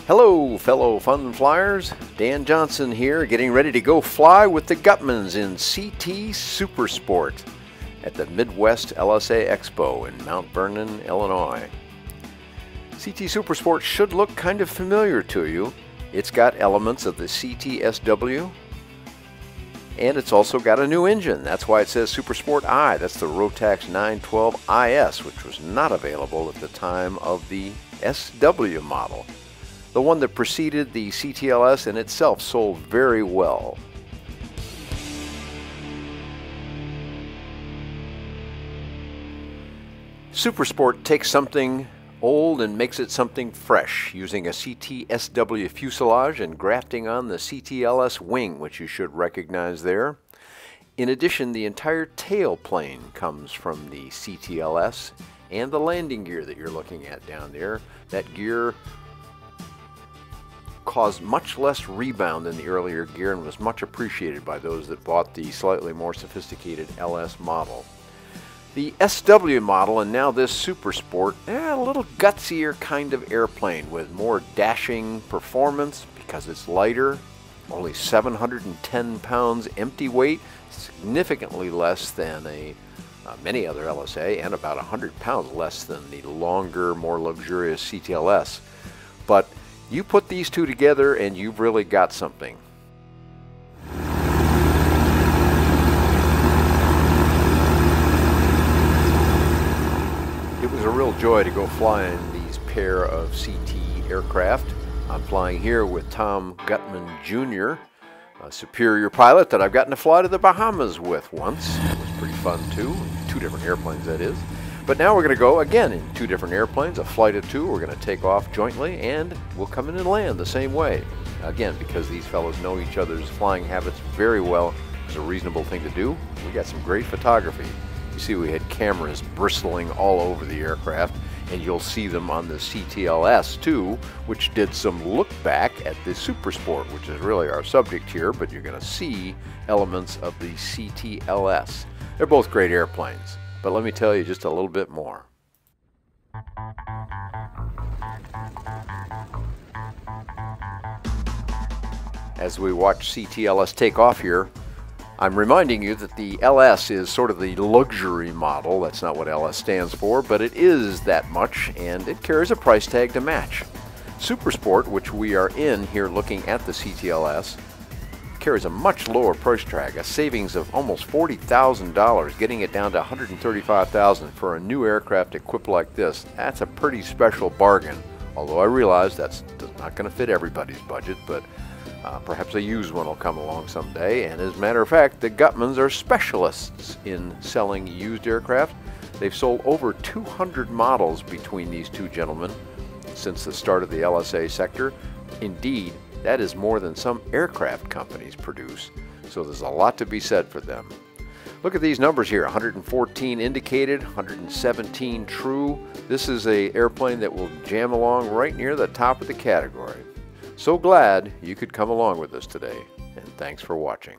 Hello fellow fun flyers, Dan Johnson here, getting ready to go fly with the Gutmanns in CT Supersport at the Midwest LSA Expo in Mount Vernon, Illinois. CT Supersport should look kind of familiar to you. It's got elements of the CTSW, and it's also got a new engine. That's why it says Supersport I. That's the Rotax 912 IS, which was not available at the time of the SW model. The one that preceded the CTLS and itself sold very well. Supersport takes something old and makes it something fresh, using a CTSW fuselage and grafting on the CTLS wing, which you should recognize there. In addition, the entire tail plane comes from the CTLS, and the landing gear that you're looking at down there, that gear caused much less rebound than the earlier gear and was much appreciated by those that bought the slightly more sophisticated LS model. The SW model and now this Supersport, a little gutsier kind of airplane with more dashing performance because it's lighter, only 710 pounds empty weight, significantly less than many other LSA, and about 100 pounds less than the longer, more luxurious CTLS. But you put these two together and you've really got something. It was a real joy to go flying these pair of CT aircraft. I'm flying here with Tom Gutmann Jr., a superior pilot that I've gotten to fly to the Bahamas with once. It was pretty fun too. Two different airplanes, that is. But now we're going to go again in two different airplanes, a flight of two. We're going to take off jointly and we'll come in and land the same way. Again, because these fellows know each other's flying habits very well, it's a reasonable thing to do. We got some great photography. You see we had cameras bristling all over the aircraft, and you'll see them on the CTLS too, which did some look back at the Supersport, which is really our subject here, but you're going to see elements of the CTLS. They're both great airplanes. But let me tell you just a little bit more. As we watch CTLS take off here, I'm reminding you that the LS is sort of the luxury model. That's not what LS stands for, but it is that much, and it carries a price tag to match. Supersport, which we are in here looking at the CTLS, carries a much lower price tag, a savings of almost $40,000, getting it down to $135,000 for a new aircraft equipped like this. That's a pretty special bargain, although I realize that's not going to fit everybody's budget, but perhaps a used one will come along someday. And as a matter of fact, the Gutmanns are specialists in selling used aircraft. They've sold over 200 models between these two gentlemen since the start of the LSA sector. Indeed, that is more than some aircraft companies produce, so there's a lot to be said for them. Look at these numbers here, 114 indicated, 117 true. This is an airplane that will jam along right near the top of the category. So glad you could come along with us today, and thanks for watching.